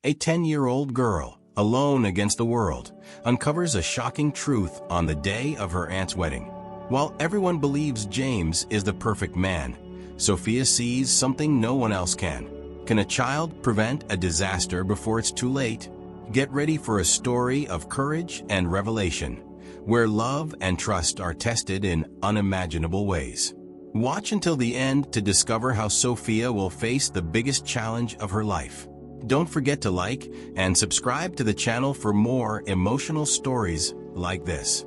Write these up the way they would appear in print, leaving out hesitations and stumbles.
A 10-year-old girl, alone against the world, uncovers a shocking truth on the day of her aunt's wedding. While everyone believes James is the perfect man, Sophia sees something no one else can. Can a child prevent a disaster before it's too late? Get ready for a story of courage and revelation, where love and trust are tested in unimaginable ways. Watch until the end to discover how Sophia will face the biggest challenge of her life. Don't forget to like and subscribe to the channel for more emotional stories like this.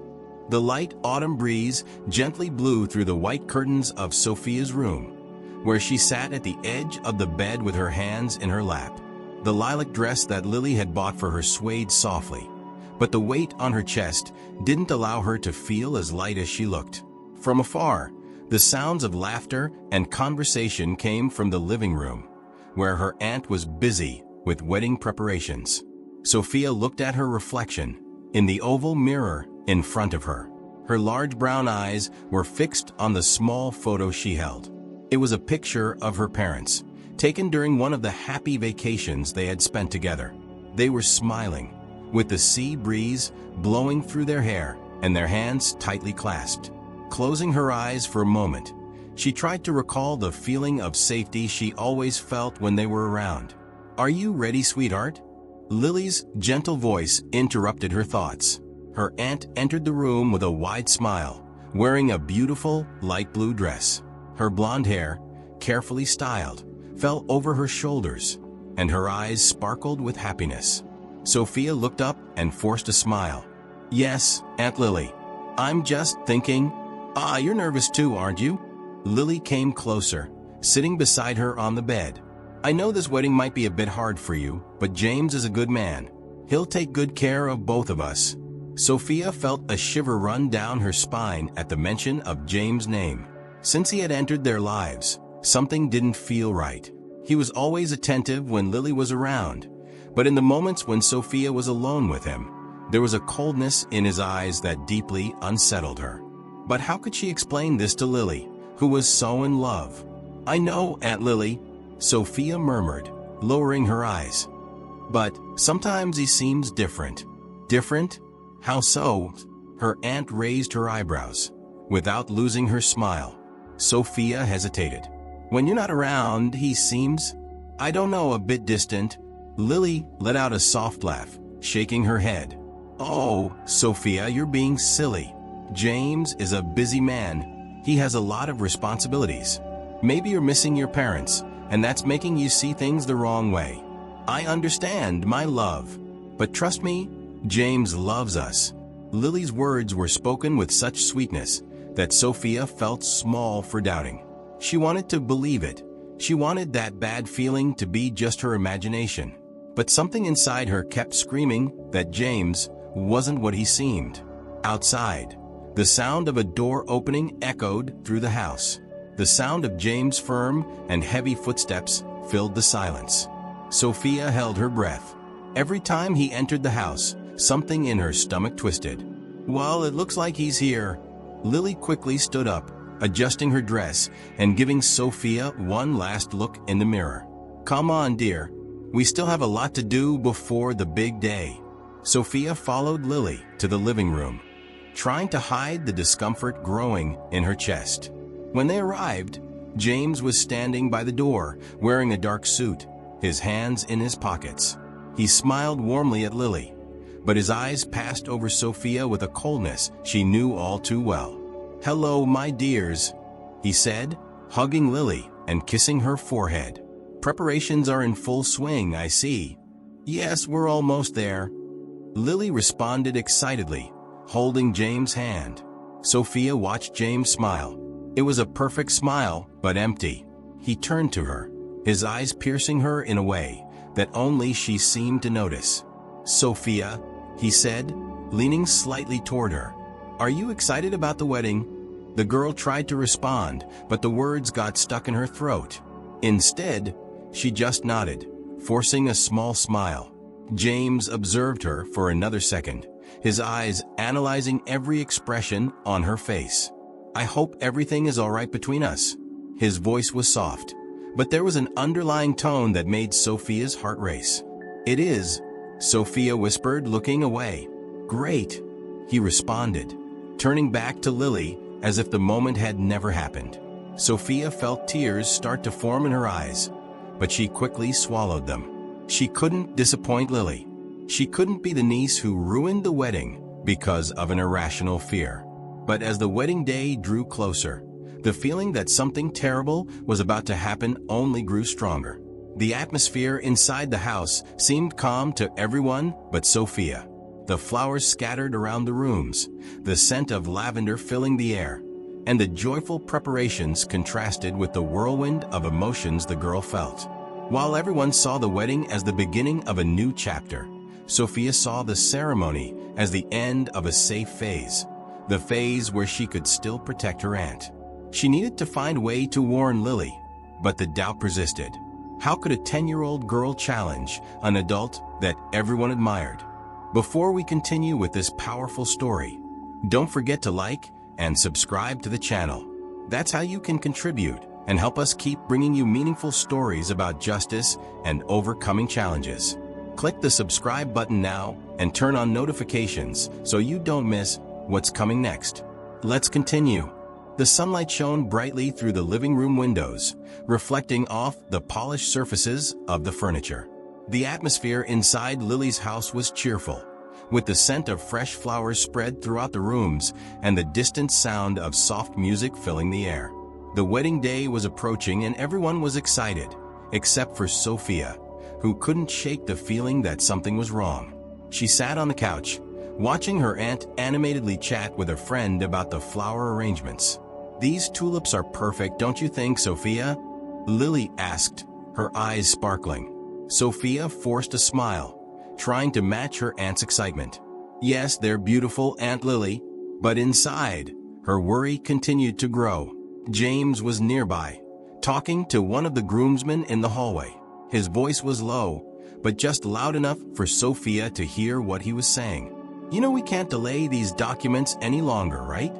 The light autumn breeze gently blew through the white curtains of Sophia's room, where she sat at the edge of the bed with her hands in her lap. The lilac dress that Lily had bought for her swayed softly, but the weight on her chest didn't allow her to feel as light as she looked. From afar, the sounds of laughter and conversation came from the living room, where her aunt was busy with wedding preparations. Sophia looked at her reflection in the oval mirror in front of her. Her large brown eyes were fixed on the small photo she held. It was a picture of her parents, taken during one of the happy vacations they had spent together. They were smiling, with the sea breeze blowing through their hair and their hands tightly clasped. Closing her eyes for a moment, she tried to recall the feeling of safety she always felt when they were around. "Are you ready, sweetheart?" Lily's gentle voice interrupted her thoughts. Her aunt entered the room with a wide smile, wearing a beautiful light blue dress. Her blonde hair, carefully styled, fell over her shoulders, and her eyes sparkled with happiness. Sophia looked up and forced a smile. "Yes, Aunt Lily. I'm just thinking." You're nervous too, aren't you?" Lily came closer, sitting beside her on the bed. "I know this wedding might be a bit hard for you, but James is a good man. He'll take good care of both of us." Sophia felt a shiver run down her spine at the mention of James' name. Since he had entered their lives, something didn't feel right. He was always attentive when Lily was around, but in the moments when Sophia was alone with him, there was a coldness in his eyes that deeply unsettled her. But how could she explain this to Lily, who was so in love? "I know, Aunt Lily," Sophia murmured, lowering her eyes. "But sometimes he seems different." "Different? How so?" Her aunt raised her eyebrows, without losing her smile. Sophia hesitated. "When you're not around, he seems, I don't know, a bit distant." Lily let out a soft laugh, shaking her head. "Oh, Sophia, you're being silly. James is a busy man. He has a lot of responsibilities. Maybe you're missing your parents, and that's making you see things the wrong way. I understand, my love. But trust me, James loves us." Lily's words were spoken with such sweetness that Sophia felt small for doubting. She wanted to believe it. She wanted that bad feeling to be just her imagination. But something inside her kept screaming that James wasn't what he seemed. Outside, the sound of a door opening echoed through the house. The sound of James' firm and heavy footsteps filled the silence. Sophia held her breath. Every time he entered the house, something in her stomach twisted. "Well, it looks like he's here." Lily quickly stood up, adjusting her dress and giving Sophia one last look in the mirror. "Come on, dear. We still have a lot to do before the big day." Sophia followed Lily to the living room, trying to hide the discomfort growing in her chest. When they arrived, James was standing by the door, wearing a dark suit, his hands in his pockets. He smiled warmly at Lily, but his eyes passed over Sophia with a coldness she knew all too well. "Hello, my dears," he said, hugging Lily and kissing her forehead. "Preparations are in full swing, I see." "Yes, we're almost there," Lily responded excitedly, holding James' hand. Sophia watched James smile. It was a perfect smile, but empty. He turned to her, his eyes piercing her in a way that only she seemed to notice. "Sophia," he said, leaning slightly toward her, "are you excited about the wedding?" The girl tried to respond, but the words got stuck in her throat. Instead, she just nodded, forcing a small smile. James observed her for another second, his eyes analyzing every expression on her face. "I hope everything is all right between us." His voice was soft, but there was an underlying tone that made Sophia's heart race. "It is," Sophia whispered, looking away. "Great," he responded, turning back to Lily as if the moment had never happened. Sophia felt tears start to form in her eyes, but she quickly swallowed them. She couldn't disappoint Lily. She couldn't be the niece who ruined the wedding because of an irrational fear. But as the wedding day drew closer, the feeling that something terrible was about to happen only grew stronger. The atmosphere inside the house seemed calm to everyone but Sophia. The flowers scattered around the rooms, the scent of lavender filling the air, and the joyful preparations contrasted with the whirlwind of emotions the girl felt. While everyone saw the wedding as the beginning of a new chapter, Sophia saw the ceremony as the end of a safe phase, the phase where she could still protect her aunt. She needed to find a way to warn Lily, but the doubt persisted. How could a 10-year-old girl challenge an adult that everyone admired? Before we continue with this powerful story, don't forget to like and subscribe to the channel. That's how you can contribute and help us keep bringing you meaningful stories about justice and overcoming challenges. Click the subscribe button now and turn on notifications so you don't miss what's coming next. Let's continue. The sunlight shone brightly through the living room windows, reflecting off the polished surfaces of the furniture. The atmosphere inside Lily's house was cheerful, with the scent of fresh flowers spread throughout the rooms and the distant sound of soft music filling the air. The wedding day was approaching and everyone was excited, except for Sophia, who couldn't shake the feeling that something was wrong. She sat on the couch, watching her aunt animatedly chat with a friend about the flower arrangements. "These tulips are perfect, don't you think, Sophia?" Lily asked, her eyes sparkling. Sophia forced a smile, trying to match her aunt's excitement. "Yes, they're beautiful, Aunt Lily," but inside, her worry continued to grow. James was nearby, talking to one of the groomsmen in the hallway. His voice was low, but just loud enough for Sophia to hear what he was saying. "You know we can't delay these documents any longer, right?"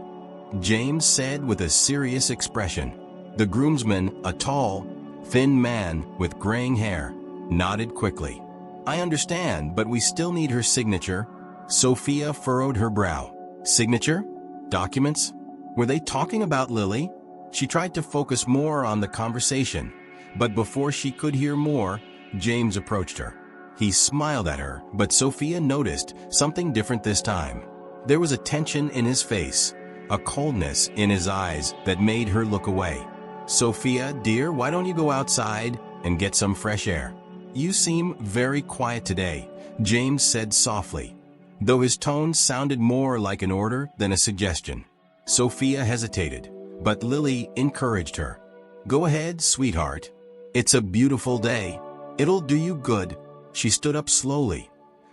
James said with a serious expression. The groomsman, a tall, thin man with graying hair, nodded quickly. "I understand, but we still need her signature." Sophia furrowed her brow. "Signature? Documents? Were they talking about Lily?" She tried to focus more on the conversation, but before she could hear more, James approached her. He smiled at her, but Sophia noticed something different this time. There was a tension in his face, a coldness in his eyes that made her look away. "Sophia, dear, why don't you go outside and get some fresh air? You seem very quiet today," James said softly, though his tone sounded more like an order than a suggestion. Sophia hesitated, but Lily encouraged her. "Go ahead, sweetheart. It's a beautiful day. It'll do you good." She stood up slowly,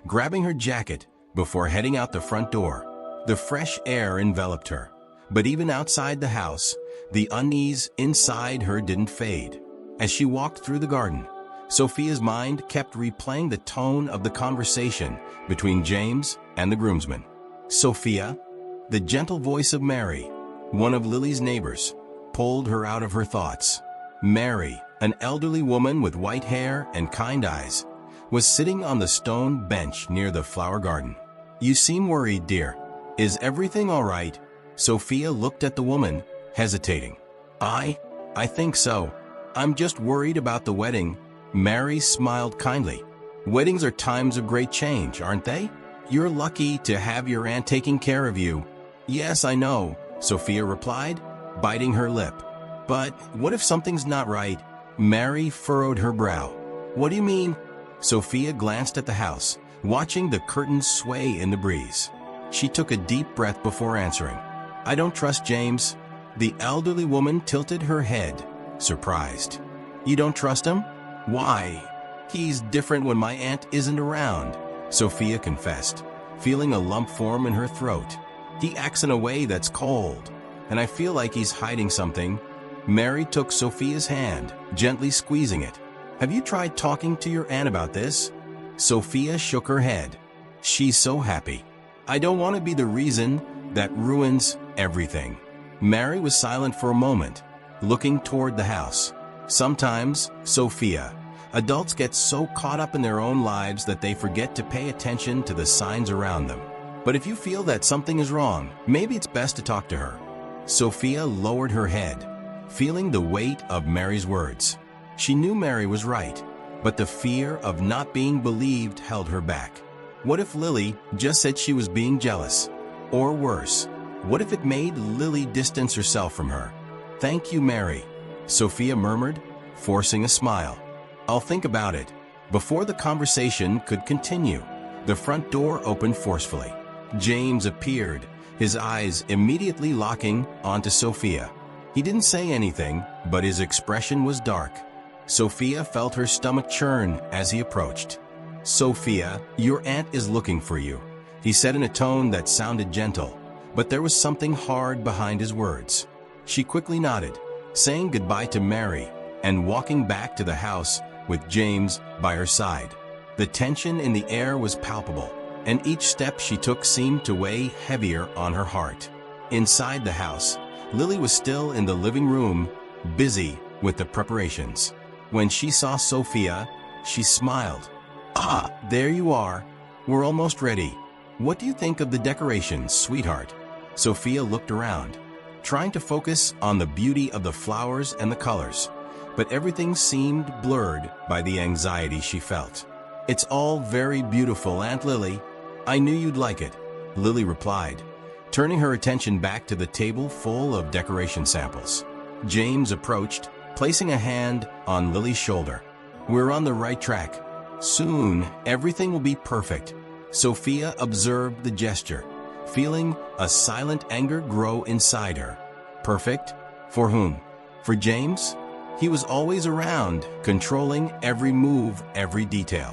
grabbing her jacket before heading out the front door. The fresh air enveloped her, but even outside the house, the unease inside her didn't fade. As she walked through the garden, Sophia's mind kept replaying the tone of the conversation between James and the groomsmen. Sophia, the gentle voice of Mary, one of Lily's neighbors, pulled her out of her thoughts. Mary, an elderly woman with white hair and kind eyes, was sitting on the stone bench near the flower garden. "You seem worried, dear. Is everything all right?" Sophia looked at the woman, hesitating. I think so. I'm just worried about the wedding." Mary smiled kindly. "Weddings are times of great change, aren't they? You're lucky to have your aunt taking care of you." "Yes, I know," Sophia replied, biting her lip. "But what if something's not right?" Mary furrowed her brow. "What do you mean?" Sophia glanced at the house, watching the curtains sway in the breeze. She took a deep breath before answering. "I don't trust James." The elderly woman tilted her head, surprised. "You don't trust him? Why?" "He's different when my aunt isn't around," Sophia confessed, feeling a lump form in her throat. "He acts in a way that's cold, and I feel like he's hiding something." Mary took Sophia's hand, gently squeezing it. "Have you tried talking to your aunt about this?" Sophia shook her head. "She's so happy. I don't want to be the reason that ruins everything." Mary was silent for a moment, looking toward the house. "Sometimes, Sophia, Adults get so caught up in their own lives that they forget to pay attention to the signs around them. But if you feel that something is wrong, maybe it's best to talk to her. Sophia lowered her head, feeling the weight of Mary's words. She knew Mary was right, but the fear of not being believed held her back. What if Lily just said she was being jealous? Or worse, what if it made Lily distance herself from her? "Thank you, Mary," Sophia murmured, forcing a smile. "I'll think about it." Before the conversation could continue, the front door opened forcefully. James appeared, his eyes immediately locking onto Sophia. He didn't say anything, but his expression was dark. Sophia felt her stomach churn as he approached. "Sophia, your aunt is looking for you," he said in a tone that sounded gentle, but there was something hard behind his words. She quickly nodded, saying goodbye to Mary and walking back to the house with James by her side. The tension in the air was palpable, and each step she took seemed to weigh heavier on her heart. Inside the house, Lily was still in the living room, busy with the preparations. When she saw Sophia, she smiled. "Ah, there you are. We're almost ready. What do you think of the decorations, sweetheart?" Sophia looked around, trying to focus on the beauty of the flowers and the colors, but everything seemed blurred by the anxiety she felt. "It's all very beautiful, Aunt Lily. I knew you'd like it," Lily replied, turning her attention back to the table full of decoration samples. James approached, placing a hand on Lily's shoulder. "We're on the right track. Soon, everything will be perfect." Sophia observed the gesture, feeling a silent anger grow inside her. Perfect? For whom? For James? He was always around, controlling every move, every detail.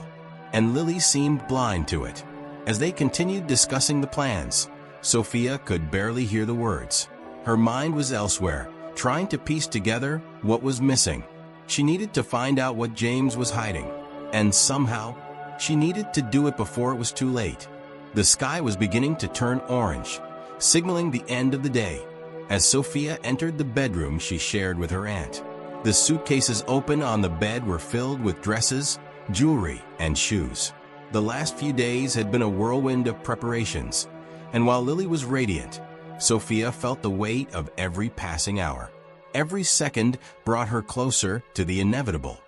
And Lily seemed blind to it. As they continued discussing the plans, Sophia could barely hear the words. Her mind was elsewhere, trying to piece together what was missing. She needed to find out what James was hiding, and somehow, she needed to do it before it was too late. The sky was beginning to turn orange, signaling the end of the day, as Sophia entered the bedroom she shared with her aunt. The suitcases open on the bed were filled with dresses, jewelry, and shoes. The last few days had been a whirlwind of preparations, and while Lily was radiant, Sophia felt the weight of every passing hour. Every second brought her closer to the inevitable,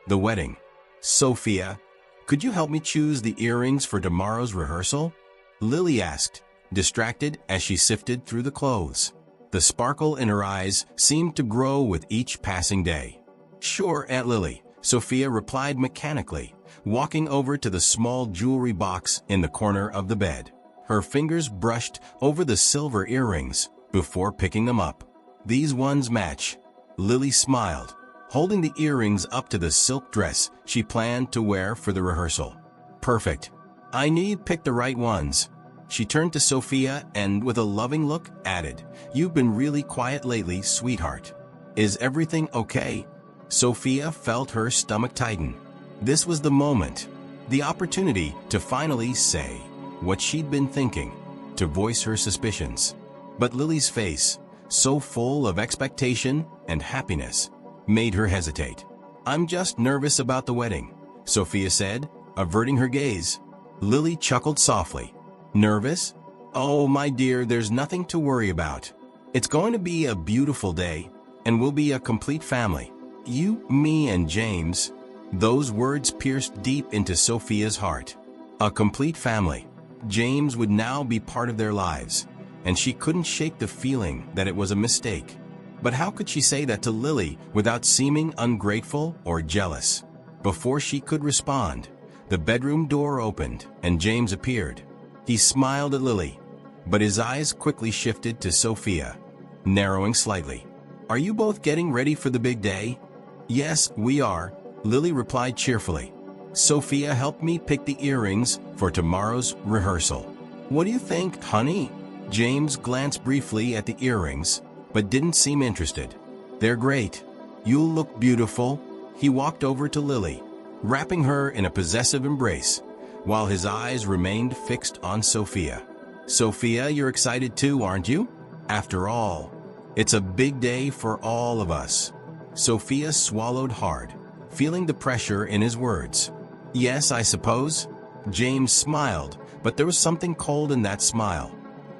the wedding. "Sophia, could you help me choose the earrings for tomorrow's rehearsal?" Lily asked, distracted as she sifted through the clothes. The sparkle in her eyes seemed to grow with each passing day. "Sure, Aunt Lily," Sophia replied mechanically, walking over to the small jewelry box in the corner of the bed. Her fingers brushed over the silver earrings before picking them up. "These ones match." Lily smiled, holding the earrings up to the silk dress she planned to wear for the rehearsal. "Perfect. I knew you'd pick the right ones." She turned to Sophia and, with a loving look, added, "You've been really quiet lately, sweetheart. Is everything okay?" Sophia felt her stomach tighten. This was the moment, the opportunity to finally say what she'd been thinking, to voice her suspicions. But Lily's face, so full of expectation and happiness, made her hesitate. "I'm just nervous about the wedding," Sophia said, averting her gaze. Lily chuckled softly. "Nervous? Oh, my dear, there's nothing to worry about. It's going to be a beautiful day, and we'll be a complete family. You, me, and James." Those words pierced deep into Sophia's heart. A complete family. James would now be part of their lives, and she couldn't shake the feeling that it was a mistake. But how could she say that to Lily without seeming ungrateful or jealous? Before she could respond, the bedroom door opened and James appeared. He smiled at Lily, but his eyes quickly shifted to Sophia, narrowing slightly. "Are you both getting ready for the big day?" "Yes, we are," Lily replied cheerfully. "Sophia helped me pick the earrings for tomorrow's rehearsal. What do you think, honey?" James glanced briefly at the earrings, but didn't seem interested. "They're great. You'll look beautiful." He walked over to Lily, wrapping her in a possessive embrace, while his eyes remained fixed on Sophia. "Sophia, you're excited too, aren't you? After all, it's a big day for all of us." Sophia swallowed hard, feeling the pressure in his words. "Yes, I suppose." James smiled, but there was something cold in that smile.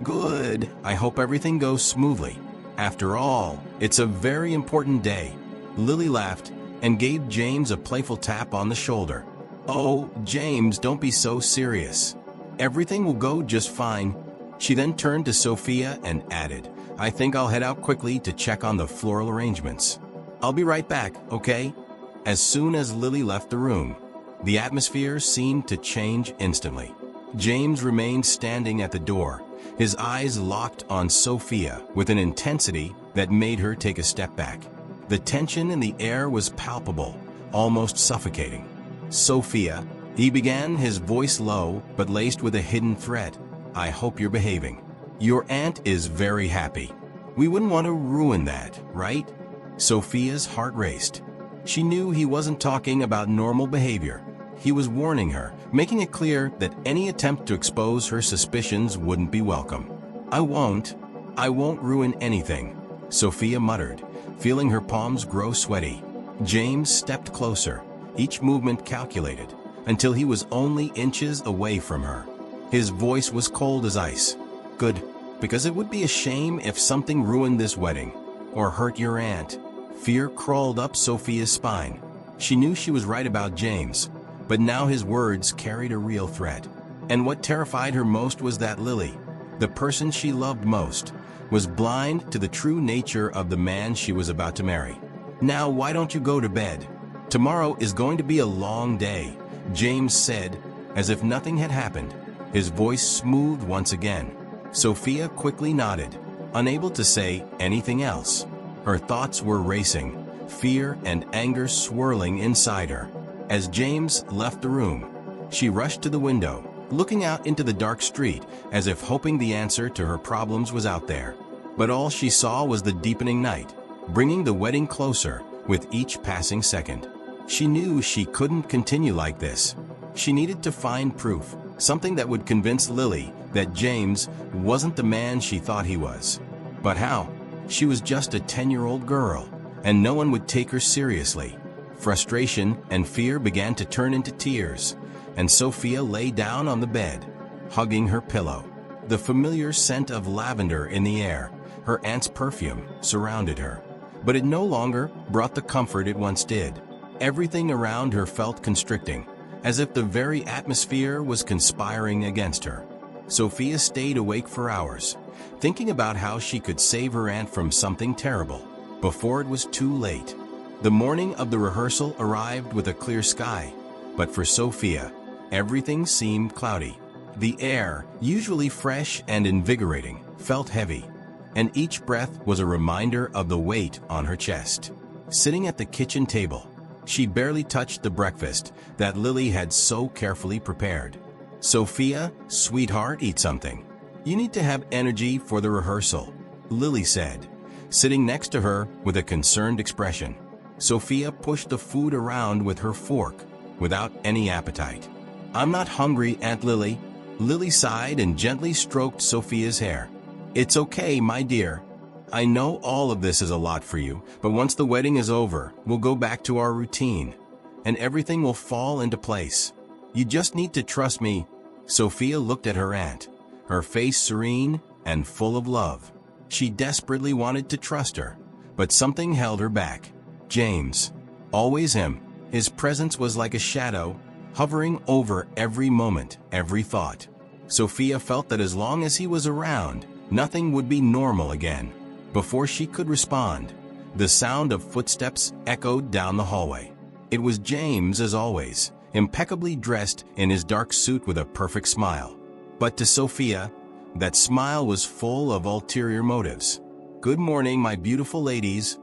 "Good. I hope everything goes smoothly. After all, it's a very important day." Lily laughed and gave James a playful tap on the shoulder. "Oh, James, don't be so serious. Everything will go just fine." She then turned to Sophia and added, "I think I'll head out quickly to check on the floral arrangements. I'll be right back, okay?" As soon as Lily left the room, the atmosphere seemed to change instantly. James remained standing at the door, his eyes locked on Sophia with an intensity that made her take a step back. The tension in the air was palpable, almost suffocating. "Sophia," he began, his voice low but laced with a hidden threat, "I hope you're behaving. Your aunt is very happy. We wouldn't want to ruin that, right?" Sophia's heart raced. She knew he wasn't talking about normal behavior. He was warning her, making it clear that any attempt to expose her suspicions wouldn't be welcome. I won't ruin anything," Sophia muttered, feeling her palms grow sweaty. James stepped closer, each movement calculated, until he was only inches away from her. His voice was cold as ice. "Good, because it would be a shame if something ruined this wedding, or hurt your aunt." Fear crawled up Sophia's spine. She knew she was right about James, but now his words carried a real threat. And what terrified her most was that Lily, the person she loved most, was blind to the true nature of the man she was about to marry. "Now why don't you go to bed? Tomorrow is going to be a long day," James said, as if nothing had happened, his voice smooth once again. Sophia quickly nodded, unable to say anything else. Her thoughts were racing, fear and anger swirling inside her. As James left the room, she rushed to the window, looking out into the dark street as if hoping the answer to her problems was out there. But all she saw was the deepening night, bringing the wedding closer with each passing second. She knew she couldn't continue like this. She needed to find proof, something that would convince Lily that James wasn't the man she thought he was. But how? She was just a 10-year-old girl, and no one would take her seriously. Frustration and fear began to turn into tears, and Sophia lay down on the bed, hugging her pillow. The familiar scent of lavender in the air, her aunt's perfume, surrounded her. But it no longer brought the comfort it once did. Everything around her felt constricting, as if the very atmosphere was conspiring against her. Sophia stayed awake for hours, thinking about how she could save her aunt from something terrible before it was too late. The morning of the rehearsal arrived with a clear sky, but for Sophia, everything seemed cloudy. The air, usually fresh and invigorating, felt heavy, and each breath was a reminder of the weight on her chest. Sitting at the kitchen table, she barely touched the breakfast that Lily had so carefully prepared. "Sophia, sweetheart, eat something. You need to have energy for the rehearsal," Lily said, sitting next to her with a concerned expression. Sophia pushed the food around with her fork, without any appetite. "I'm not hungry, Aunt Lily." Lily sighed and gently stroked Sophia's hair. "It's okay, my dear. I know all of this is a lot for you, but once the wedding is over, we'll go back to our routine, and everything will fall into place. You just need to trust me." Sophia looked at her aunt, her face serene and full of love. She desperately wanted to trust her, but something held her back. James. Always him. His presence was like a shadow, hovering over every moment, every thought. Sophia felt that as long as he was around, nothing would be normal again. Before she could respond, the sound of footsteps echoed down the hallway. It was James, as always, impeccably dressed in his dark suit with a perfect smile. But to Sophia, that smile was full of ulterior motives. "Good morning, my beautiful ladies,"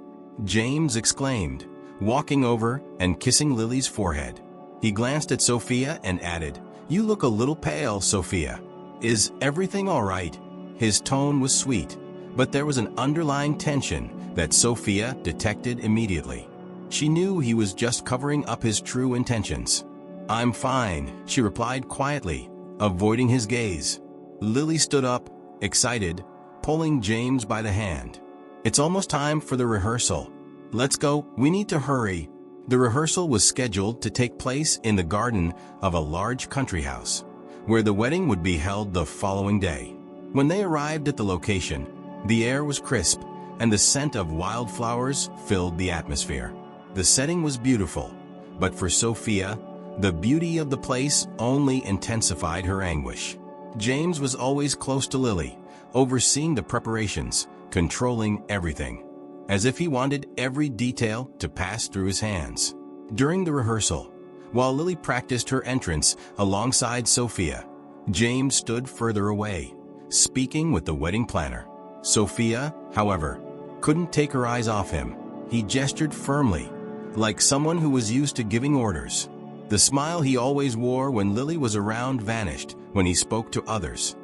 James exclaimed, walking over and kissing Lily's forehead. He glanced at Sophia and added, "You look a little pale, Sophia. Is everything all right?" His tone was sweet, but there was an underlying tension that Sophia detected immediately. She knew he was just covering up his true intentions. "I'm fine," she replied quietly, avoiding his gaze. Lily stood up, excited, pulling James by the hand. "It's almost time for the rehearsal. Let's go, we need to hurry." The rehearsal was scheduled to take place in the garden of a large country house, where the wedding would be held the following day. When they arrived at the location, the air was crisp and the scent of wildflowers filled the atmosphere. The setting was beautiful, but for Sophia, the beauty of the place only intensified her anguish. James was always close to Lily, overseeing the preparations, controlling everything, as if he wanted every detail to pass through his hands. During the rehearsal, while Lily practiced her entrance alongside Sophia, James stood further away, speaking with the wedding planner. Sophia, however, couldn't take her eyes off him. He gestured firmly, like someone who was used to giving orders. The smile he always wore when Lily was around vanished when he spoke to others,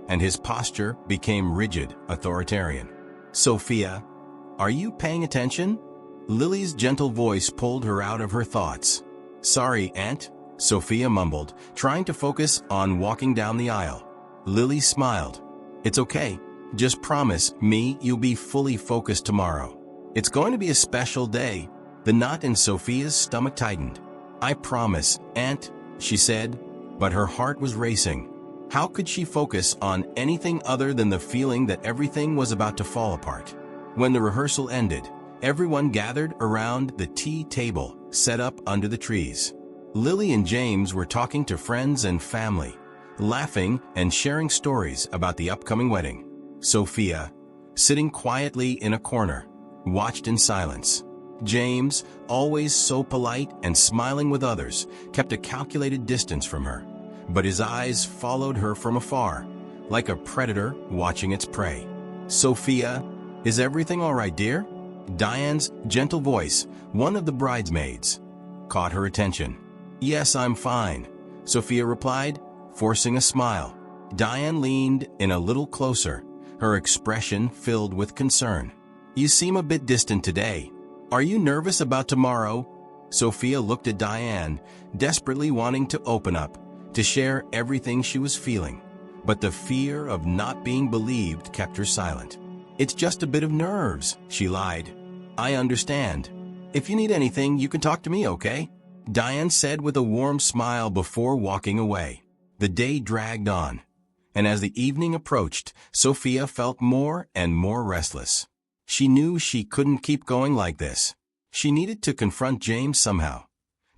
and his posture became rigid, authoritarian. "Sophia, are you paying attention?" Lily's gentle voice pulled her out of her thoughts. "Sorry, Aunt," Sophia mumbled, trying to focus on walking down the aisle. Lily smiled. "It's okay. Just promise me you'll be fully focused tomorrow. It's going to be a special day." The knot in Sophia's stomach tightened. "I promise, Aunt," she said, but her heart was racing. How could she focus on anything other than the feeling that everything was about to fall apart? When the rehearsal ended, everyone gathered around the tea table set up under the trees. Lily and James were talking to friends and family, laughing and sharing stories about the upcoming wedding. Sophia, sitting quietly in a corner, watched in silence. James, always so polite and smiling with others, kept a calculated distance from her, but his eyes followed her from afar, like a predator watching its prey. "Sophia, is everything all right, dear?" Diane's gentle voice, one of the bridesmaids, caught her attention. "Yes, I'm fine," Sophia replied, forcing a smile. Diane leaned in a little closer, her expression filled with concern. "You seem a bit distant today. Are you nervous about tomorrow?" Sophia looked at Diane, desperately wanting to open up, to share everything she was feeling. But the fear of not being believed kept her silent. "It's just a bit of nerves," she lied. "I understand. If you need anything, you can talk to me, okay?" Diane said with a warm smile before walking away. The day dragged on, and as the evening approached, Sophia felt more and more restless. She knew she couldn't keep going like this. She needed to confront James somehow,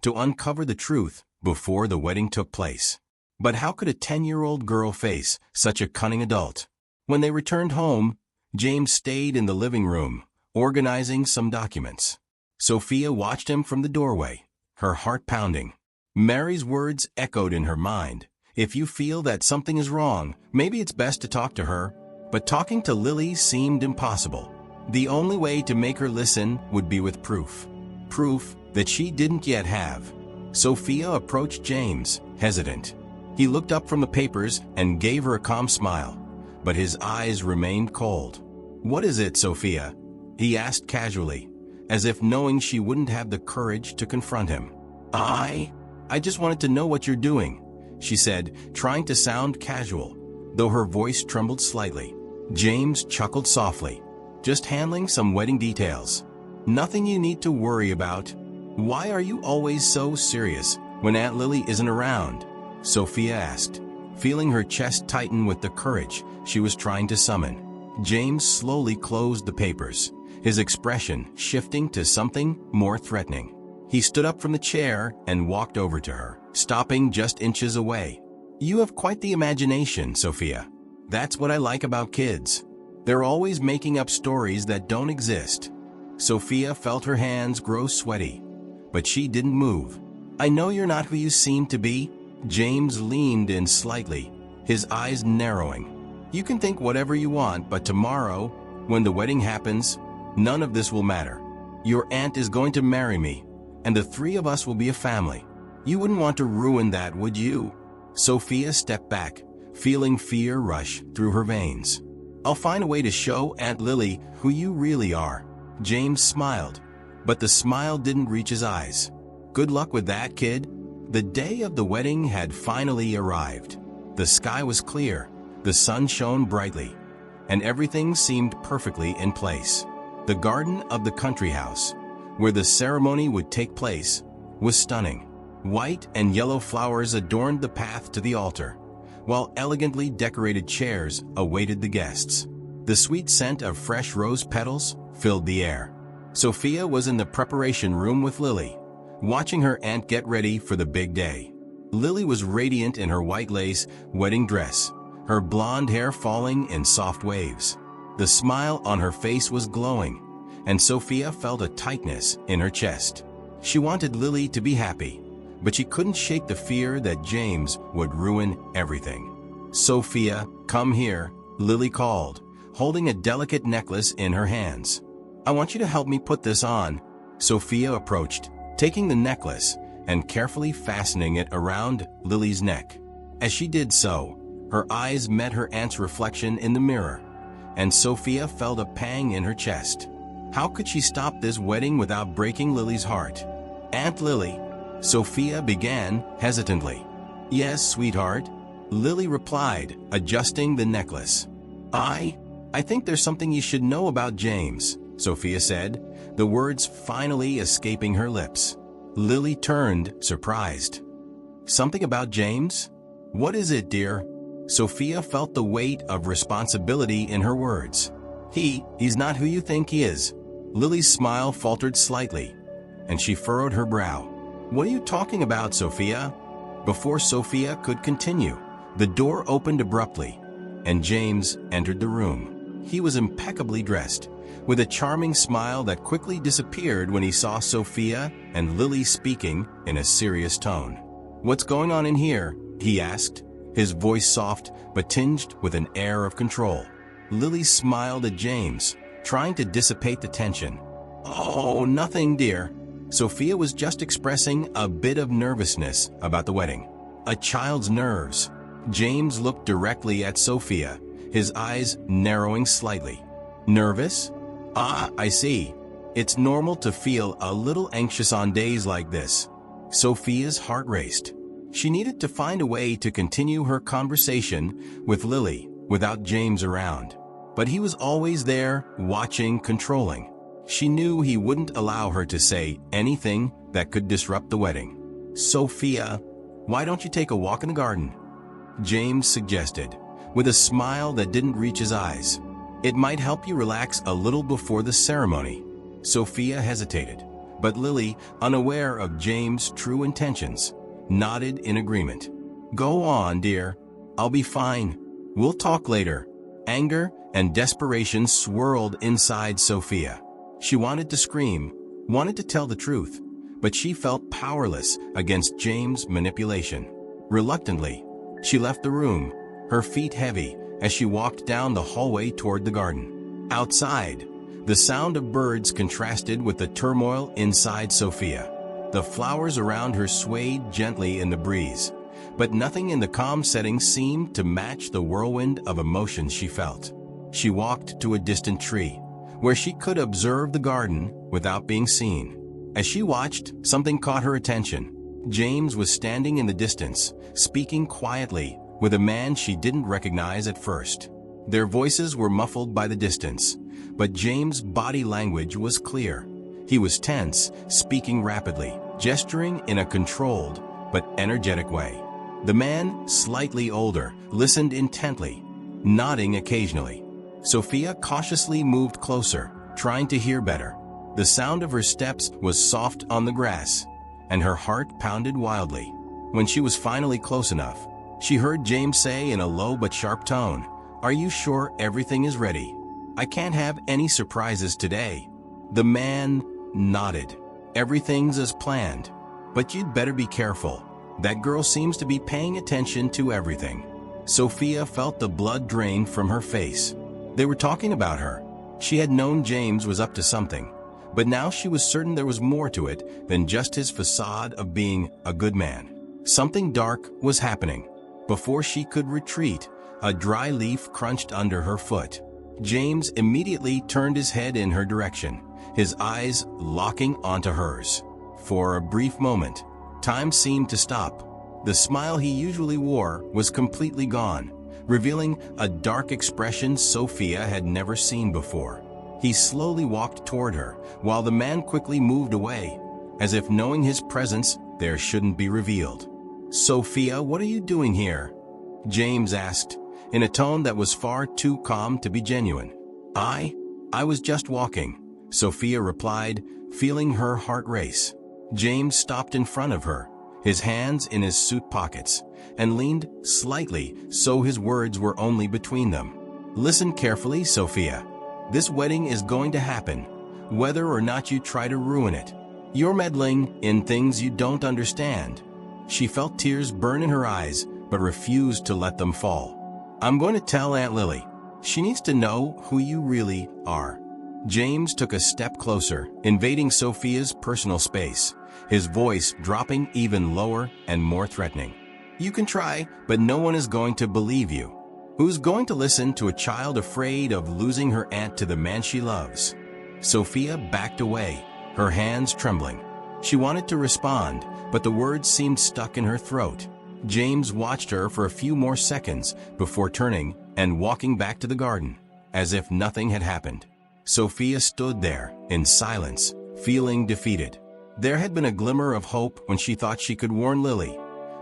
to uncover the truth before the wedding took place. But how could a 10-year-old girl face such a cunning adult? When they returned home, James stayed in the living room, organizing some documents. Sophia watched him from the doorway, her heart pounding. Mary's words echoed in her mind. If you feel that something is wrong, maybe it's best to talk to her. But talking to Lily seemed impossible. The only way to make her listen would be with proof. Proof that she didn't yet have. Sophia approached James, hesitant. He looked up from the papers and gave her a calm smile, but his eyes remained cold. "What is it, Sophia?" he asked casually, as if knowing she wouldn't have the courage to confront him. I just wanted to know what you're doing," she said, trying to sound casual, though her voice trembled slightly. James chuckled softly. "Just handling some wedding details. Nothing you need to worry about." "Why are you always so serious when Aunt Lily isn't around?" Sophia asked, feeling her chest tighten with the courage she was trying to summon. James slowly closed the papers, his expression shifting to something more threatening. He stood up from the chair and walked over to her, stopping just inches away. "You have quite the imagination, Sophia. That's what I like about kids. They're always making up stories that don't exist." Sophia felt her hands grow sweaty, but she didn't move. "I know you're not who you seem to be." James leaned in slightly, his eyes narrowing. "You can think whatever you want, but tomorrow, when the wedding happens, none of this will matter. Your aunt is going to marry me, and the three of us will be a family. You wouldn't want to ruin that, would you?" Sophia stepped back, feeling fear rush through her veins. "I'll find a way to show Aunt Lily who you really are." James smiled, but the smile didn't reach his eyes. "Good luck with that, kid." The day of the wedding had finally arrived. The sky was clear, the sun shone brightly, and everything seemed perfectly in place. The garden of the country house, where the ceremony would take place, was stunning. White and yellow flowers adorned the path to the altar, while elegantly decorated chairs awaited the guests. The sweet scent of fresh rose petals filled the air. Sophia was in the preparation room with Lily, watching her aunt get ready for the big day. Lily was radiant in her white lace wedding dress, her blonde hair falling in soft waves. The smile on her face was glowing, and Sophia felt a tightness in her chest. She wanted Lily to be happy, but she couldn't shake the fear that James would ruin everything. "Sophia, come here," Lily called, holding a delicate necklace in her hands. "I want you to help me put this on." Sophia approached, taking the necklace and carefully fastening it around Lily's neck. As she did so, her eyes met her aunt's reflection in the mirror, and Sophia felt a pang in her chest. How could she stop this wedding without breaking Lily's heart? "Aunt Lily," Sophia began hesitantly. "Yes, sweetheart," Lily replied, adjusting the necklace. I think there's something you should know about James," Sophia said, the words finally escaping her lips. Lily turned, surprised. "Something about James? What is it, dear?" Sophia felt the weight of responsibility in her words. He's not who you think he is." Lily's smile faltered slightly, and she furrowed her brow. "What are you talking about, Sophia?" Before Sophia could continue, the door opened abruptly, and James entered the room. He was impeccably dressed, with a charming smile that quickly disappeared when he saw Sophia and Lily speaking in a serious tone. "What's going on in here?" he asked, his voice soft but tinged with an air of control. Lily smiled at James, trying to dissipate the tension. "Oh, nothing, dear." Sophia was just expressing a bit of nervousness about the wedding. A child's nerves. James looked directly at Sophia, his eyes narrowing slightly. "Nervous? Ah, I see. It's normal to feel a little anxious on days like this." Sophia's heart raced. She needed to find a way to continue her conversation with Lily without James around. But he was always there, watching, controlling. She knew he wouldn't allow her to say anything that could disrupt the wedding. "Sophia, why don't you take a walk in the garden?" James suggested, with a smile that didn't reach his eyes. "It might help you relax a little before the ceremony." Sophia hesitated, but Lily, unaware of James' true intentions, nodded in agreement. "Go on, dear. I'll be fine. We'll talk later." Anger and desperation swirled inside Sophia. She wanted to scream, wanted to tell the truth, but she felt powerless against James' manipulation. Reluctantly, she left the room, her feet heavy, as she walked down the hallway toward the garden. Outside, the sound of birds contrasted with the turmoil inside Sophia. The flowers around her swayed gently in the breeze, but nothing in the calm setting seemed to match the whirlwind of emotions she felt. She walked to a distant tree, where she could observe the garden without being seen. As she watched, something caught her attention. James was standing in the distance, speaking quietly with a man she didn't recognize at first. Their voices were muffled by the distance, but James' body language was clear. He was tense, speaking rapidly, gesturing in a controlled but energetic way. The man, slightly older, listened intently, nodding occasionally. Sophia cautiously moved closer, trying to hear better. The sound of her steps was soft on the grass, and her heart pounded wildly. When she was finally close enough, she heard James say in a low but sharp tone, "Are you sure everything is ready? I can't have any surprises today." The man nodded. "Everything's as planned, but you'd better be careful. That girl seems to be paying attention to everything." Sophia felt the blood drain from her face. They were talking about her. She had known James was up to something, but now she was certain there was more to it than just his facade of being a good man. Something dark was happening. Before she could retreat, a dry leaf crunched under her foot. James immediately turned his head in her direction, his eyes locking onto hers. For a brief moment, time seemed to stop. The smile he usually wore was completely gone, revealing a dark expression Sophia had never seen before. He slowly walked toward her, while the man quickly moved away, as if knowing his presence there shouldn't be revealed. "Sophia, what are you doing here?" James asked, in a tone that was far too calm to be genuine. I was just walking," Sophia replied, feeling her heart race. James stopped in front of her, his hands in his suit pockets, and leaned slightly so his words were only between them. "Listen carefully, Sophia. This wedding is going to happen, whether or not you try to ruin it. You're meddling in things you don't understand." She felt tears burn in her eyes, but refused to let them fall. "I'm going to tell Aunt Lily. She needs to know who you really are." James took a step closer, invading Sophia's personal space, his voice dropping even lower and more threatening. "You can try, but no one is going to believe you. Who's going to listen to a child afraid of losing her aunt to the man she loves?" Sophia backed away, her hands trembling. She wanted to respond, but the words seemed stuck in her throat. James watched her for a few more seconds before turning and walking back to the garden, as if nothing had happened. Sophia stood there, in silence, feeling defeated. There had been a glimmer of hope when she thought she could warn Lily,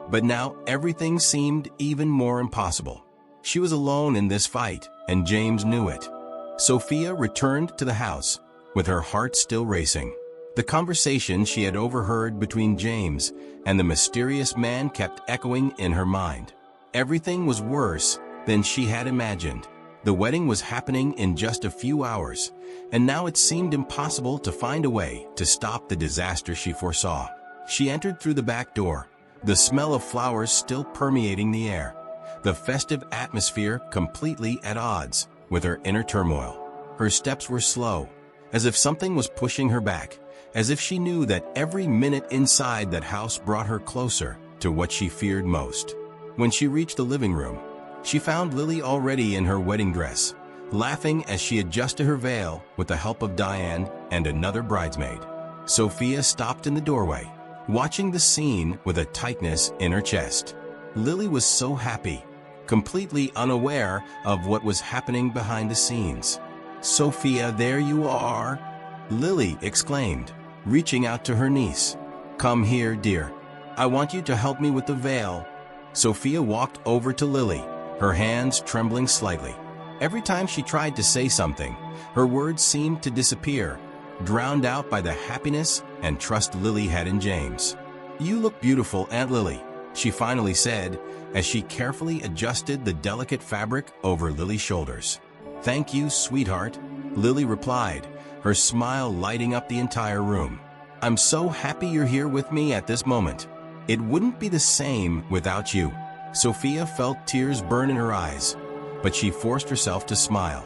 but now everything seemed even more impossible. She was alone in this fight, and James knew it. Sophia returned to the house, with her heart still racing. The conversation she had overheard between James and the mysterious man kept echoing in her mind. Everything was worse than she had imagined. The wedding was happening in just a few hours, and now it seemed impossible to find a way to stop the disaster she foresaw. She entered through the back door, the smell of flowers still permeating the air, the festive atmosphere completely at odds with her inner turmoil. Her steps were slow, as if something was pushing her back, as if she knew that every minute inside that house brought her closer to what she feared most. When she reached the living room, she found Lily already in her wedding dress, laughing as she adjusted her veil with the help of Diane and another bridesmaid. Sophia stopped in the doorway, watching the scene with a tightness in her chest. Lily was so happy, completely unaware of what was happening behind the scenes. "Sophia, there you are!" Lily exclaimed, reaching out to her niece. "Come here, dear. I want you to help me with the veil." Sophia walked over to Lily, her hands trembling slightly. Every time she tried to say something, her words seemed to disappear, drowned out by the happiness and trust Lily had in James. "You look beautiful, Aunt Lily," she finally said, as she carefully adjusted the delicate fabric over Lily's shoulders. "Thank you, sweetheart," Lily replied, her smile lighting up the entire room. "I'm so happy you're here with me at this moment. It wouldn't be the same without you." Sophia felt tears burn in her eyes, but she forced herself to smile.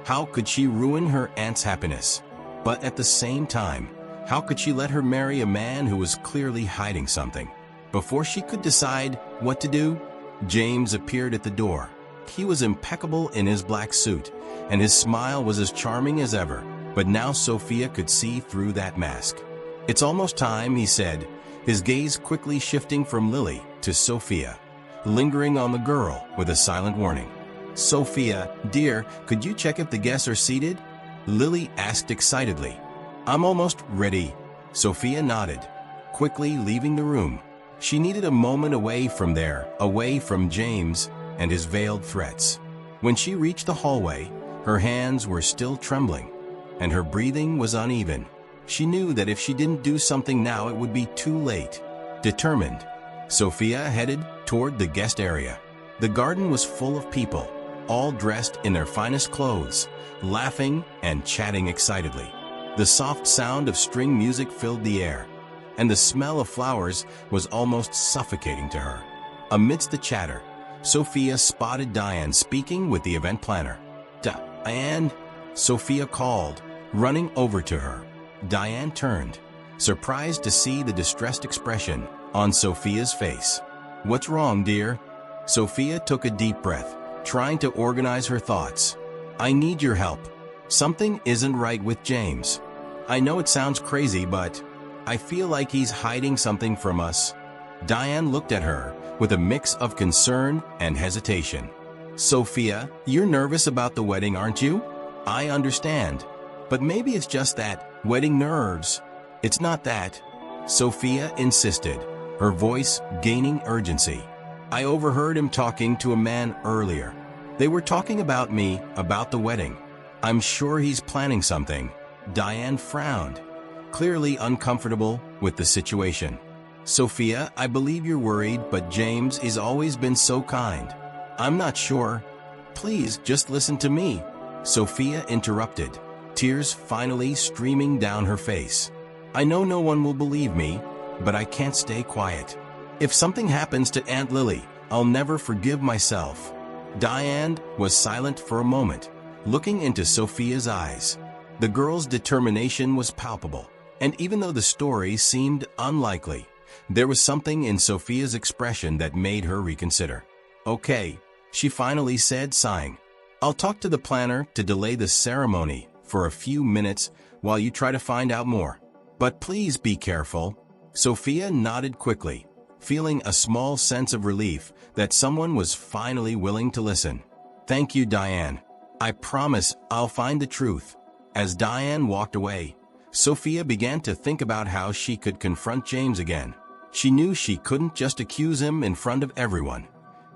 How could she ruin her aunt's happiness? But at the same time, how could she let her marry a man who was clearly hiding something? Before she could decide what to do, James appeared at the door. He was impeccable in his black suit, and his smile was as charming as ever, but now Sophia could see through that mask. "It's almost time," he said, his gaze quickly shifting from Lily to Sophia, lingering on the girl with a silent warning. "Sophia, dear, could you check if the guests are seated?" Lily asked excitedly. "I'm almost ready." Sophia nodded, quickly leaving the room. She needed a moment away from there, away from James and his veiled threats. When she reached the hallway, her hands were still trembling, and her breathing was uneven. She knew that if she didn't do something now, it would be too late. Determined, Sophia headed toward the guest area. The garden was full of people, all dressed in their finest clothes, laughing and chatting excitedly. The soft sound of string music filled the air, and the smell of flowers was almost suffocating to her. Amidst the chatter, Sophia spotted Diane speaking with the event planner. "Diane?" Sophia called, running over to her. Diane turned, surprised to see the distressed expression on Sophia's face. "What's wrong, dear?" Sophia took a deep breath, trying to organize her thoughts. "I need your help. Something isn't right with James. I know it sounds crazy, but I feel like he's hiding something from us." Diane looked at her with a mix of concern and hesitation. "Sophia, you're nervous about the wedding, aren't you? I understand. But maybe it's just that wedding nerves. It's not that. Sophia insisted, her voice gaining urgency. I overheard him talking to a man earlier. They were talking about me, about the wedding. I'm sure he's planning something. Diane frowned, clearly uncomfortable with the situation. Sophia, I believe you're worried, but James has always been so kind. I'm not sure. Please, just listen to me. Sophia interrupted, tears finally streaming down her face. I know no one will believe me, but I can't stay quiet. If something happens to Aunt Lily, I'll never forgive myself. Diane was silent for a moment, looking into Sophia's eyes. The girl's determination was palpable, and even though the story seemed unlikely, there was something in Sophia's expression that made her reconsider. Okay, she finally said, sighing. I'll talk to the planner to delay the ceremony for a few minutes while you try to find out more. But please be careful. Sophia nodded quickly, feeling a small sense of relief that someone was finally willing to listen. Thank you, Diane. I promise I'll find the truth. As Diane walked away, Sophia began to think about how she could confront James again. She knew she couldn't just accuse him in front of everyone.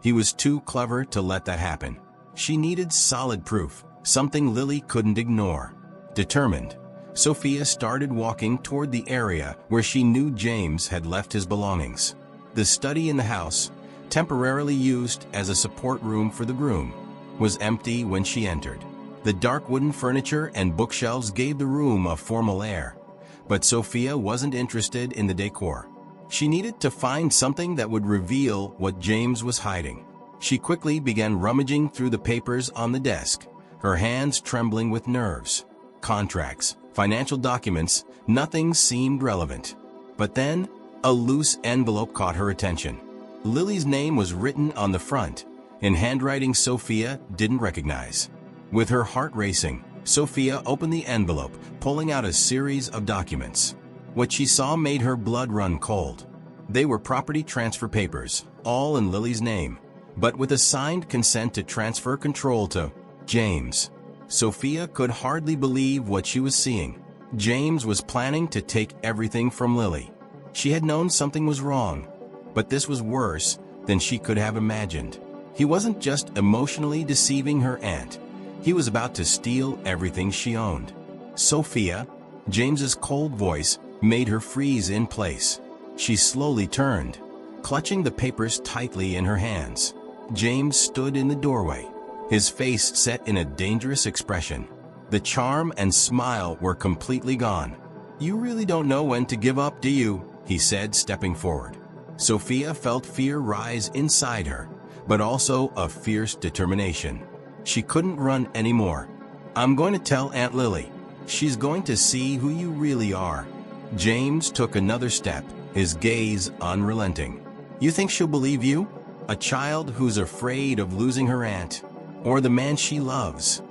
He was too clever to let that happen. She needed solid proof, something Lily couldn't ignore. Determined, Sophia started walking toward the area where she knew James had left his belongings. The study in the house, temporarily used as a support room for the groom, was empty when she entered. The dark wooden furniture and bookshelves gave the room a formal air, but Sophia wasn't interested in the decor. She needed to find something that would reveal what James was hiding. She quickly began rummaging through the papers on the desk, her hands trembling with nerves. Contracts, financial documents, nothing seemed relevant. But then, a loose envelope caught her attention. Lily's name was written on the front, in handwriting Sophia didn't recognize. With her heart racing, Sophia opened the envelope, pulling out a series of documents. What she saw made her blood run cold. They were property transfer papers, all in Lily's name, but with a signed consent to transfer control to James. Sophia could hardly believe what she was seeing. James was planning to take everything from Lily. She had known something was wrong, but this was worse than she could have imagined. He wasn't just emotionally deceiving her aunt. He was about to steal everything she owned. Sophia, James's cold voice, made her freeze in place. She slowly turned, clutching the papers tightly in her hands. James stood in the doorway, his face set in a dangerous expression. The charm and smile were completely gone. You really don't know when to give up, do you? He said, stepping forward. Sophia felt fear rise inside her, but also a fierce determination. She couldn't run anymore. I'm going to tell Aunt Lily. She's going to see who you really are. James took another step, his gaze unrelenting. You think she'll believe you? A child who's afraid of losing her aunt, or the man she loves?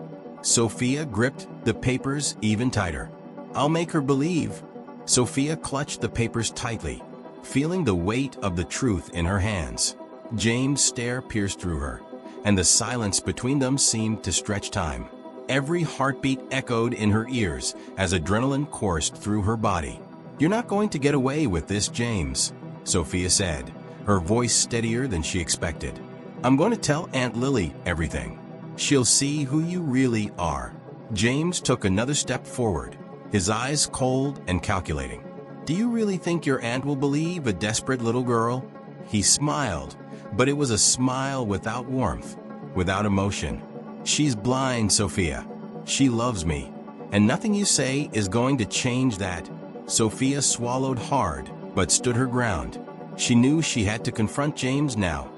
Sophia gripped the papers even tighter. I'll make her believe. Sophia clutched the papers tightly, feeling the weight of the truth in her hands. James' stare pierced through her, and the silence between them seemed to stretch time. Every heartbeat echoed in her ears as adrenaline coursed through her body. You're not going to get away with this, James, Sophia said, her voice steadier than she expected. I'm going to tell Aunt Lily everything. She'll see who you really are. James took another step forward, his eyes cold and calculating. Do you really think your aunt will believe a desperate little girl? He smiled, but it was a smile without warmth, without emotion. She's blind, Sophia. She loves me, and nothing you say is going to change that. Sophia swallowed hard, but stood her ground. She knew she had to confront James now,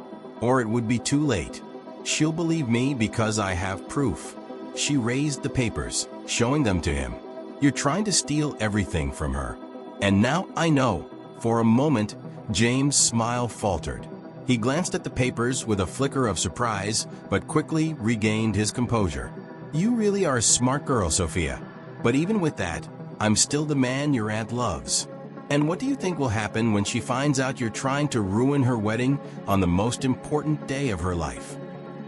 or it would be too late. She'll believe me because I have proof. She raised the papers, showing them to him. You're trying to steal everything from her. And now I know. For a moment, James' smile faltered. He glanced at the papers with a flicker of surprise, but quickly regained his composure. You really are a smart girl, Sophia. But even with that, I'm still the man your aunt loves. And what do you think will happen when she finds out you're trying to ruin her wedding on the most important day of her life?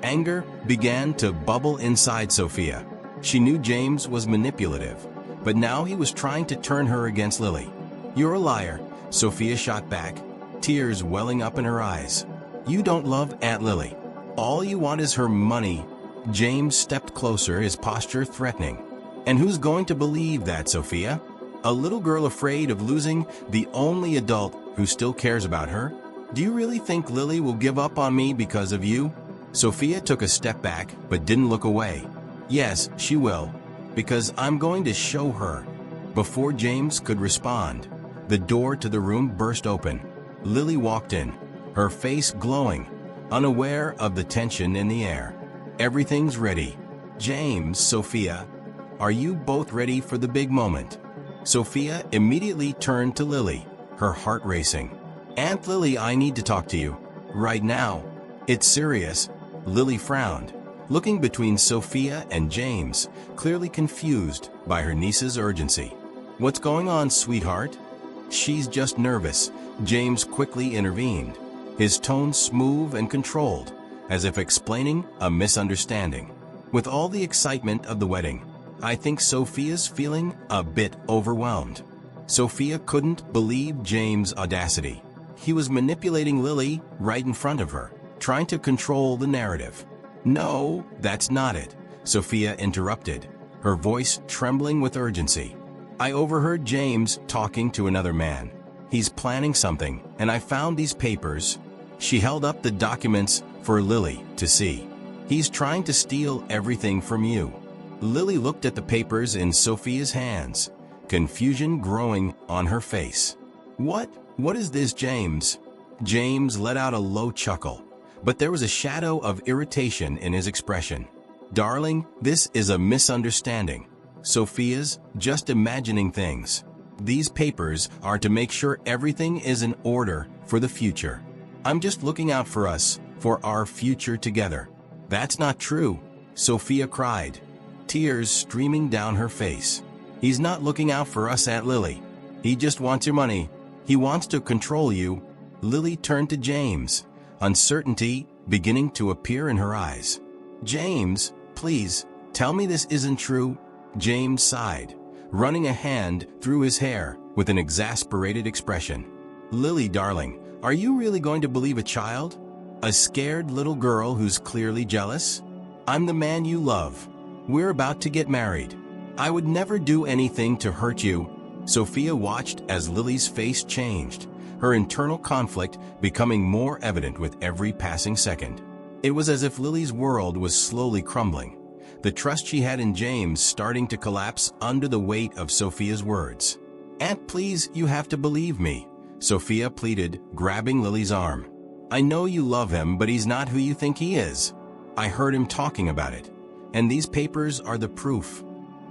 Anger began to bubble inside Sophia. She knew James was manipulative, but now he was trying to turn her against Lily. "You're a liar," Sophia shot back, tears welling up in her eyes. "You don't love Aunt Lily. All you want is her money." James stepped closer, his posture threatening. "And who's going to believe that, Sophia? A little girl afraid of losing the only adult who still cares about her? Do you really think Lily will give up on me because of you?" Sophia took a step back, but didn't look away. "Yes, she will, because I'm going to show her." Before James could respond, the door to the room burst open. Lily walked in, her face glowing, unaware of the tension in the air. "Everything's ready. James, Sophia, are you both ready for the big moment?" Sophia immediately turned to Lily, her heart racing. "Aunt Lily, I need to talk to you. Right now." "It's serious." Lily frowned, looking between Sophia and James, clearly confused by her niece's urgency. "What's going on, sweetheart?" "She's just nervous," James quickly intervened, his tone smooth and controlled, as if explaining a misunderstanding. "With all the excitement of the wedding, I think Sophia's feeling a bit overwhelmed." Sophia couldn't believe James' audacity. He was manipulating Lily right in front of her, trying to control the narrative. "No, that's not it," Sophia interrupted, her voice trembling with urgency. "I overheard James talking to another man. He's planning something, and I found these papers." She held up the documents for Lily to see. "He's trying to steal everything from you." Lily looked at the papers in Sophia's hands, confusion growing on her face. What is this, James?" James let out a low chuckle, but there was a shadow of irritation in his expression. "Darling, this is a misunderstanding. Sophia's just imagining things. These papers are to make sure everything is in order for the future. I'm just looking out for us, for our future together." "That's not true," Sophia cried, tears streaming down her face. "He's not looking out for us, Aunt Lily. He just wants your money. He wants to control you." Lily turned to James, uncertainty beginning to appear in her eyes. "James, please, tell me this isn't true." James sighed, running a hand through his hair with an exasperated expression. "Lily, darling, are you really going to believe a child? A scared little girl who's clearly jealous? I'm the man you love. We're about to get married. I would never do anything to hurt you." Sophia watched as Lily's face changed, her internal conflict becoming more evident with every passing second. It was as if Lily's world was slowly crumbling, the trust she had in James starting to collapse under the weight of Sophia's words. "Aunt, please, you have to believe me," Sophia pleaded, grabbing Lily's arm. "I know you love him, but he's not who you think he is. I heard him talking about it, and these papers are the proof."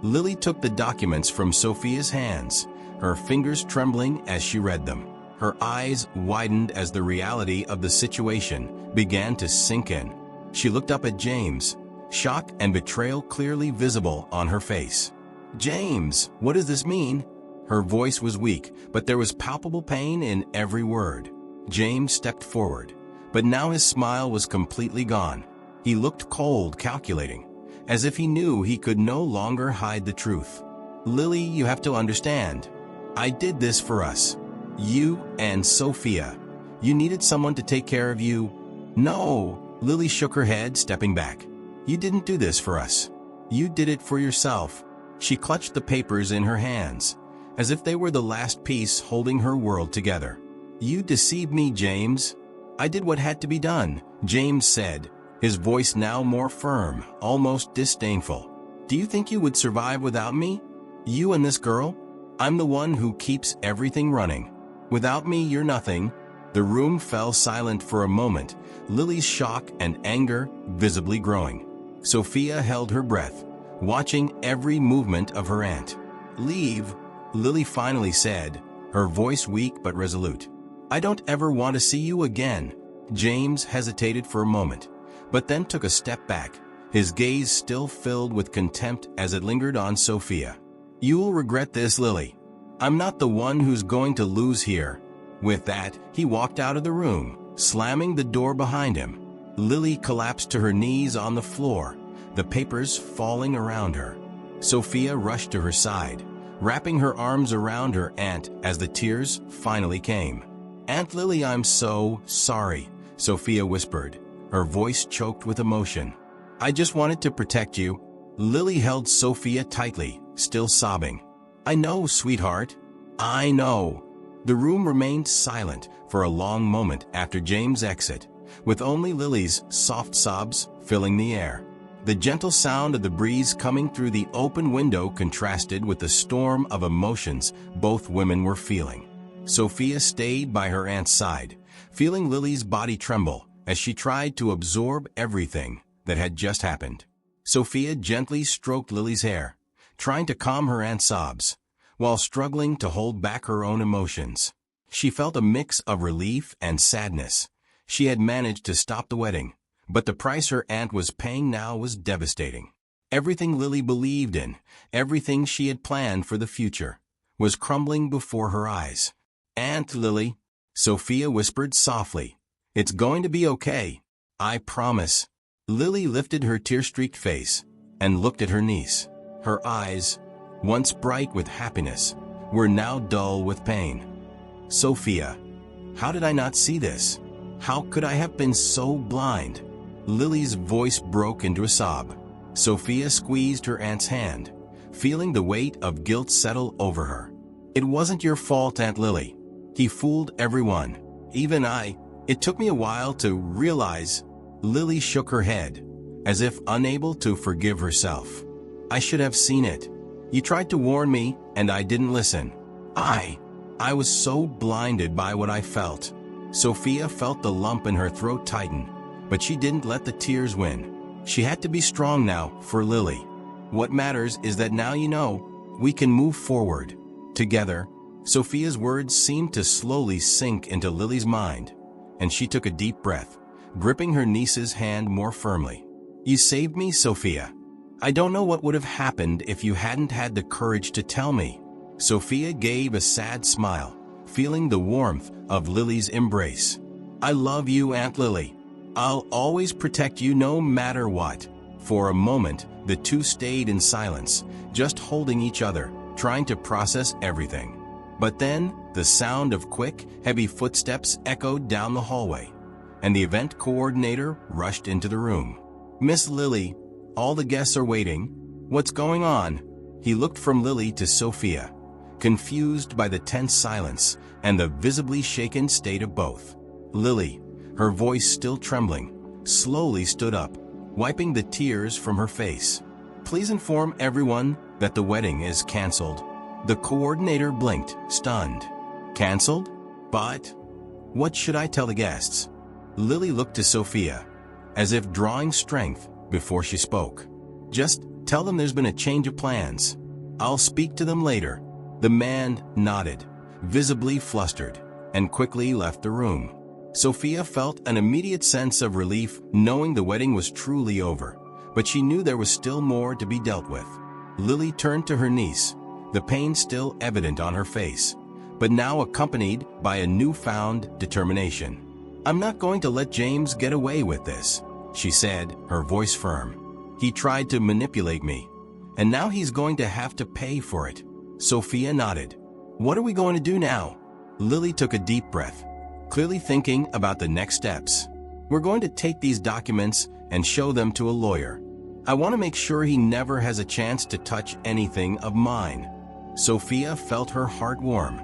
Lily took the documents from Sophia's hands, her fingers trembling as she read them. Her eyes widened as the reality of the situation began to sink in. She looked up at James, shock and betrayal clearly visible on her face. "James, what does this mean?" Her voice was weak, but there was palpable pain in every word. James stepped forward, but now his smile was completely gone. He looked cold, calculating, as if he knew he could no longer hide the truth. "Lily, you have to understand. I did this for us. You and Sophia. You needed someone to take care of you." "No," Lily shook her head, stepping back. "You didn't do this for us. You did it for yourself." She clutched the papers in her hands, as if they were the last piece holding her world together. "You deceived me, James." "I did what had to be done," James said, his voice now more firm, almost disdainful. "Do you think you would survive without me? You and this girl? I'm the one who keeps everything running. Without me, you're nothing." The room fell silent for a moment, Lily's shock and anger visibly growing. Sophia held her breath, watching every movement of her aunt. "Leave," Lily finally said, her voice weak but resolute. "I don't ever want to see you again." James hesitated for a moment, but then took a step back, his gaze still filled with contempt as it lingered on Sophia. "You'll regret this, Lily. I'm not the one who's going to lose here." With that, he walked out of the room, slamming the door behind him. Lily collapsed to her knees on the floor, the papers falling around her. Sophia rushed to her side, wrapping her arms around her aunt as the tears finally came. "Aunt Lily, I'm so sorry," Sophia whispered, her voice choked with emotion. "I just wanted to protect you." Lily held Sophia tightly, still sobbing. "I know, sweetheart. I know." The room remained silent for a long moment after James' exit, with only Lily's soft sobs filling the air. The gentle sound of the breeze coming through the open window contrasted with the storm of emotions both women were feeling. Sophia stayed by her aunt's side, feeling Lily's body tremble as she tried to absorb everything that had just happened. Sophia gently stroked Lily's hair, trying to calm her aunt's sobs, while struggling to hold back her own emotions. She felt a mix of relief and sadness. She had managed to stop the wedding, but the price her aunt was paying now was devastating. Everything Lily believed in, everything she had planned for the future, was crumbling before her eyes. "Aunt Lily," Sophia whispered softly, "it's going to be okay. I promise." Lily lifted her tear-streaked face and looked at her niece. Her eyes, once bright with happiness, were now dull with pain. "Sophia, how did I not see this? How could I have been so blind?" Lily's voice broke into a sob. Sophia squeezed her aunt's hand, feeling the weight of guilt settle over her. "It wasn't your fault, Aunt Lily. He fooled everyone, even I. It took me a while to realize." Lily shook her head, as if unable to forgive herself. "I should have seen it. You tried to warn me, and I didn't listen. I was so blinded by what I felt." Sophia felt the lump in her throat tighten, but she didn't let the tears win. She had to be strong now for Lily. "What matters is that now you know, we can move forward together." Sophia's words seemed to slowly sink into Lily's mind, and she took a deep breath, gripping her niece's hand more firmly. "You saved me, Sophia. I don't know what would have happened if you hadn't had the courage to tell me." Sophia gave a sad smile, feeling the warmth of Lily's embrace. "I love you, Aunt Lily. I'll always protect you no matter what." For a moment, the two stayed in silence, just holding each other, trying to process everything. But then, the sound of quick, heavy footsteps echoed down the hallway, and the event coordinator rushed into the room. "Miss Lily, all the guests are waiting. What's going on?" He looked from Lily to Sophia, confused by the tense silence and the visibly shaken state of both. Lily, her voice still trembling, slowly stood up, wiping the tears from her face. "Please inform everyone that the wedding is canceled." The coordinator blinked, stunned. "Canceled? But what should I tell the guests?" Lily looked to Sophia, as if drawing strength before she spoke. "Just tell them there's been a change of plans. I'll speak to them later." The man nodded, visibly flustered, and quickly left the room. Sophia felt an immediate sense of relief knowing the wedding was truly over, but she knew there was still more to be dealt with. Lily turned to her niece, the pain still evident on her face, but now accompanied by a newfound determination. "I'm not going to let James get away with this," she said, her voice firm. "He tried to manipulate me, and now he's going to have to pay for it." Sophia nodded. "What are we going to do now?" Lily took a deep breath, clearly thinking about the next steps. "We're going to take these documents and show them to a lawyer. I want to make sure he never has a chance to touch anything of mine." Sophia felt her heart warm,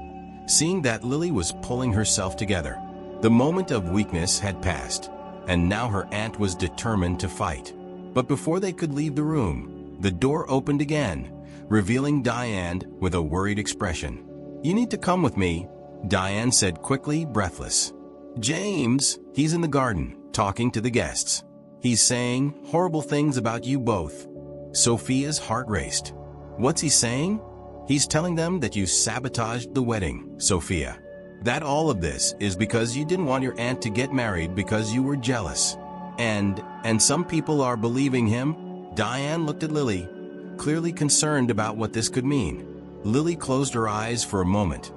seeing that Lily was pulling herself together. The moment of weakness had passed, and now her aunt was determined to fight. But before they could leave the room, the door opened again, revealing Diane with a worried expression. "You need to come with me," Diane said quickly, breathless. "James, he's in the garden, talking to the guests. He's saying horrible things about you both." Sophia's heart raced. "What's he saying?" "He's telling them that you sabotaged the wedding, Sophia. That all of this is because you didn't want your aunt to get married because you were jealous. And some people are believing him." Diane looked at Lily, clearly concerned about what this could mean. Lily closed her eyes for a moment,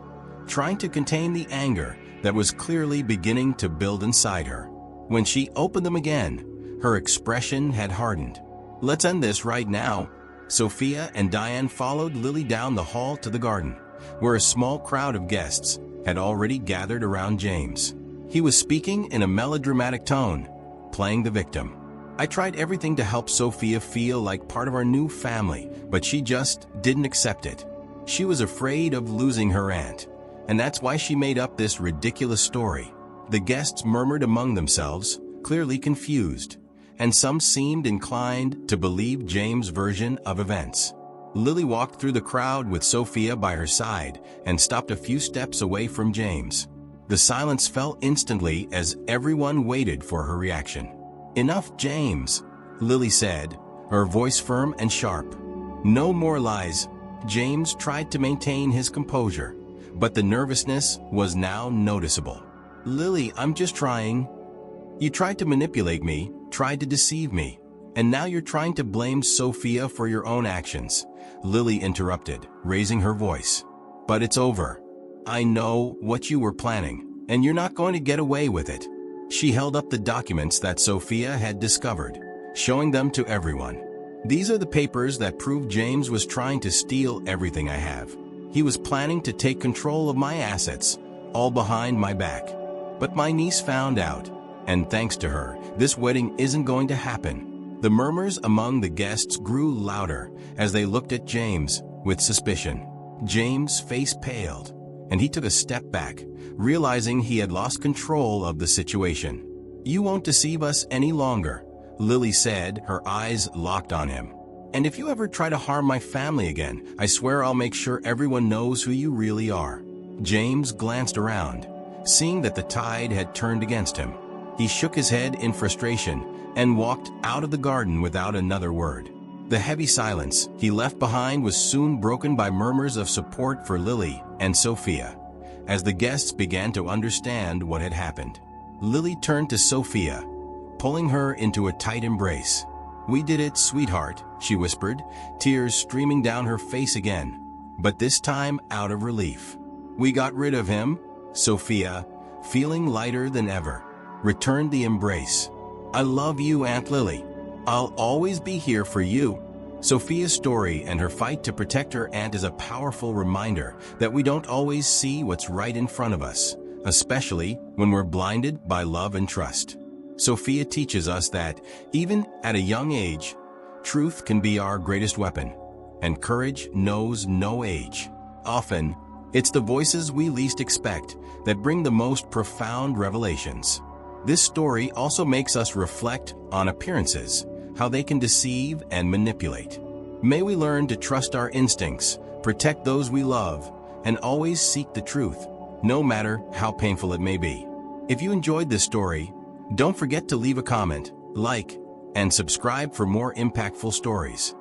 trying to contain the anger that was clearly beginning to build inside her. When she opened them again, her expression had hardened. Let's end this right now." Sophia and Diane followed Lily down the hall to the garden, where a small crowd of guests had already gathered around James. He was speaking in a melodramatic tone, playing the victim. "I tried everything to help Sophia feel like part of our new family, but she just didn't accept it. She was afraid of losing her aunt, and that's why she made up this ridiculous story." The guests murmured among themselves, clearly confused, and some seemed inclined to believe James' version of events. Lily walked through the crowd with Sophia by her side and stopped a few steps away from James. The silence fell instantly as everyone waited for her reaction. "Enough, James," Lily said, her voice firm and sharp. "No more lies." James tried to maintain his composure, but the nervousness was now noticeable. "Lily, I'm just trying. You tried to manipulate me, tried to deceive me, and now you're trying to blame Sophia for your own actions," Lily interrupted, raising her voice. "But it's over. I know what you were planning, and you're not going to get away with it." She held up the documents that Sophia had discovered, showing them to everyone. "These are the papers that prove James was trying to steal everything I have. He was planning to take control of my assets, all behind my back. But my niece found out, and thanks to her, this wedding isn't going to happen." The murmurs among the guests grew louder as they looked at James with suspicion. James' face paled, and he took a step back, realizing he had lost control of the situation. "You won't deceive us any longer," Lily said, her eyes locked on him. "And if you ever try to harm my family again, I swear I'll make sure everyone knows who you really are." James glanced around, seeing that the tide had turned against him. He shook his head in frustration and walked out of the garden without another word. The heavy silence he left behind was soon broken by murmurs of support for Lily and Sophia, as the guests began to understand what had happened. Lily turned to Sophia, pulling her into a tight embrace. "We did it, sweetheart," she whispered, tears streaming down her face again, but this time out of relief. "We got rid of him." Sophia, feeling lighter than ever, returned the embrace. "I love you, Aunt Lily. I'll always be here for you." Sophia's story and her fight to protect her aunt is a powerful reminder that we don't always see what's right in front of us, especially when we're blinded by love and trust. Sophia teaches us that, even at a young age, truth can be our greatest weapon, and courage knows no age. Often, it's the voices we least expect that bring the most profound revelations. This story also makes us reflect on appearances, how they can deceive and manipulate. May we learn to trust our instincts, protect those we love, and always seek the truth, no matter how painful it may be. If you enjoyed this story, don't forget to leave a comment, like, and subscribe for more impactful stories.